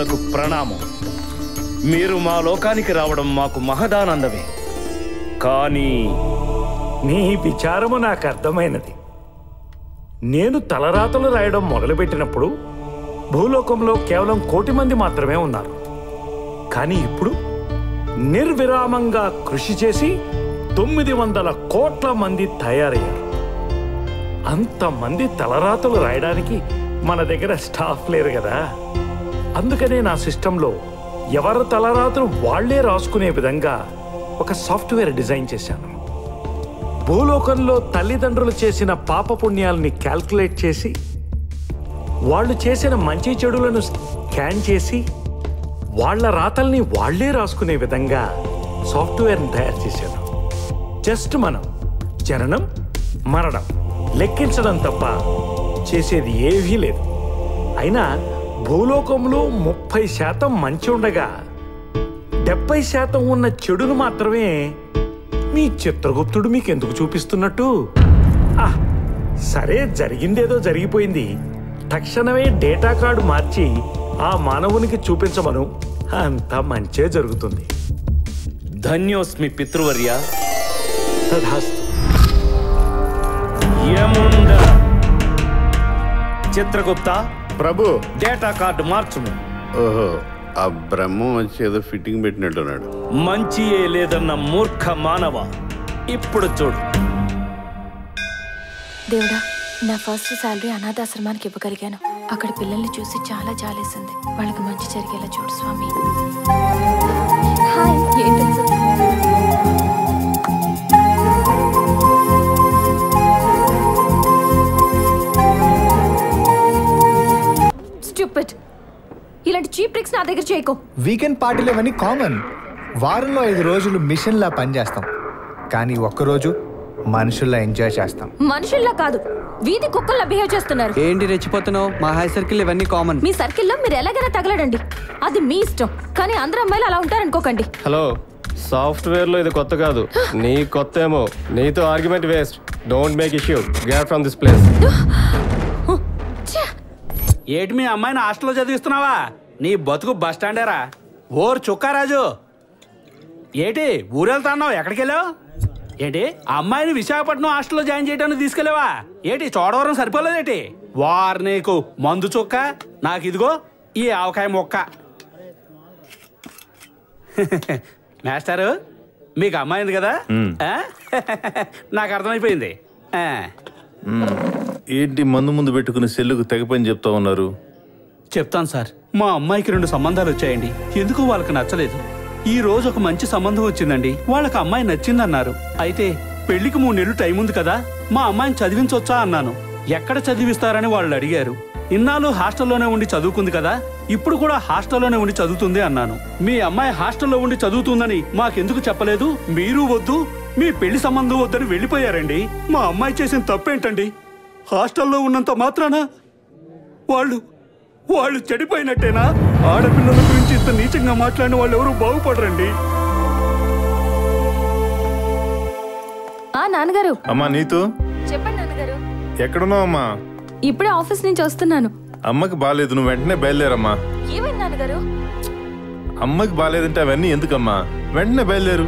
గురువులకు ప్రణామం. మీరు మా లోకానికి రావడం మాకు మహదానందమే. కానీ నీ విచారము నాకు అర్థమైనది. నేను తలరాతలు రాయడం మొదలుపెట్టినప్పుడు భూలోకంలో కేవలం 1,000,000 మంది మాత్రమే ఉన్నారు. కానీ ఇప్పుడు నిర్విరామంగా కృషి చేసి 900 కోట్ల మంది తయారయ్యారు. అంతమంది తలరాతలు రాయడానికి మన దగ్గర స్టాఫ్ లేరు కదా. అందుకనే నా సిస్టంలో ఎవరి తలరాతలు వాళ్లే రాసుకునే విధంగా ఒక సాఫ్ట్వేర్ డిజైన్ చేశాను. భూలోకంలో తల్లిదండ్రులు చేసిన పాపపుణ్యాలని క్యాల్కులేట్ చేసి వాళ్ళు చేసిన మంచి చెడులను స్కాన్ చేసి వాళ్ల రాతల్ని వాళ్లే రాసుకునే విధంగా సాఫ్ట్వేర్ని తయారు చేశాను. జస్ట్ మనం జననం మరణం లెక్కించడం తప్ప చేసేది ఏమీ లేదు. అయినా భూలోకంలో 30% మంచి ఉండగా 70% ఉన్న చెడును మాత్రమే మీ చిత్రగుప్తుడు మీకెందుకు చూపిస్తున్నట్టు? సరే, జరిగిందేదో జరిగిపోయింది. తక్షణమే డేటా కార్డు మార్చి ఆ మానవునికి చూపించమను. అంతా మంచే జరుగుతుంది. ధన్యోస్మి పితృవర్య. తథాస్తు. చిత్రగుప్త ప్రభు, డేటా కార్డు మార్చుము. ఓహో, ఆ బ్రహ్మం వచ్చి ఏదో ఫిట్టింగ్ పెట్టినట్టున్నాడు. మంచియే లేదన్న మూర్ఖ మానవ, ఇప్పుడు చూడు. దేవుడా, నా ఫస్ట్ శాలరీ అనాథాశ్రమానికి ఇవ్వగలిగాను. అక్కడ పిల్లల్ని చూసి చాలా జాలేసింది. వాళ్ళకి మంచి జరిగేలా చూడు స్వామి. హాయ్, ఏంటి స్టూపిడ్. ఇలాంటి చీప్ ట్రిక్స్ నా దగ్గర చేయకు. వీకెండ్ పార్టీలు ఇవన్నీ కామన్. వారంలో 5 రోజులు మిషన్లా పనిచేస్తాం, కానీ ఒక్కరోజు మనుషుల్లా ఎంజాయ్ చేస్తాం. మనుషుల్లా కాదు, వీధి కుక్కల్లా బిహేవ్ చేస్తున్నారు. ఏంటి రెచ్చిపోతున్నావు? మా హై సర్కిల్ ఇవన్నీ కామన్. మీ సర్కిల్లో మీరు ఎలాగైనా తగలడండి, అది మీ ఇష్టం. కానీ అందరూ అమ్మాయిలు అలా ఉంటారనుకోకండి. హలో, సాఫ్ట్వేర్ లో ఇది కొత్త కాదు, నీ కొత్త ఏమో. నీతో argument waste. Don't make issue. Get from this place. ఏటి మీ అమ్మాయిని హాస్టల్లో చదివిస్తున్నావా? నీ బతుకు బస్ స్టాండేరా? ఓర్ చుక్కారాజు, ఏటి ఊరెళ్తాన్నావు? ఎక్కడికి వెళ్ళావు? ఏంటి అమ్మాయిని విశాఖపట్నం హాస్టల్లో జాయిన్ చేయడానికి తీసుకెళ్ళావా? ఏటి చోడవరం సరిపోలేదేటి? వారు నీకు మందు చుక్క, నాకు ఇదిగో ఈ ఆవకాయ మొక్క. మాస్టారు, మీకు అమ్మాయింది కదా? నాకు అర్థమైపోయింది. ఏంటి మందు ముందు పెట్టుకుని సెల్లుకు తెగ పని చెప్తా ఉన్నారు? చెప్తాను సార్. మా అమ్మాయికి 2 సంబంధాలు వచ్చాయండి. ఎందుకు వాళ్ళకి నచ్చలేదు. ఈ రోజు ఒక మంచి సంబంధం వచ్చిందండి. వాళ్ళకి అమ్మాయి నచ్చిందన్నారు. అయితే పెళ్లికి 3 నెలలు టైం ఉంది కదా, మా అమ్మాయిని చదివించొచ్చా అన్నాను. ఎక్కడ చదివిస్తారని వాళ్ళు అడిగారు. ఇన్నాళ్ళు హాస్టల్లోనే ఉండి చదువుకుంది కదా, ఇప్పుడు కూడా హాస్టల్లోనే ఉండి చదువుతుంది అన్నాను. మీ అమ్మాయి హాస్టల్లో ఉండి చదువుతుందని మాకెందుకు చెప్పలేదు? మీరు వద్దు, మీ పెళ్లి సంబంధం వద్దని వెళ్ళిపోయారండి. మా అమ్మాయి చేసిన తప్పేంటండి? హాస్టల్లో ఉన్నంత మాత్రాన వాళ్ళు చెడిపోయినట్టేనా? ఆడపిల్లల గురించి ఇంత నీచంగా మాట్లాడిన వాళ్ళు ఎవరు బాగుపడరండి. నాన్నగారు. అమ్మా నీతు, చెప్పండి నాన్నగారు. ఎక్కడున్నావు అమ్మా? ఇప్పుడే ఆఫీస్ నుంచి వస్తున్నాను. అమ్మకి బాగాలేదు, నువ్వు వెంటనే బయలుదేరమ్మా. ఏమైంది నాన్నగారు? అమ్మకి బాగాలేదంటే అవన్నీ ఎందుకమ్మా? వెంటనే బయలుదేరు.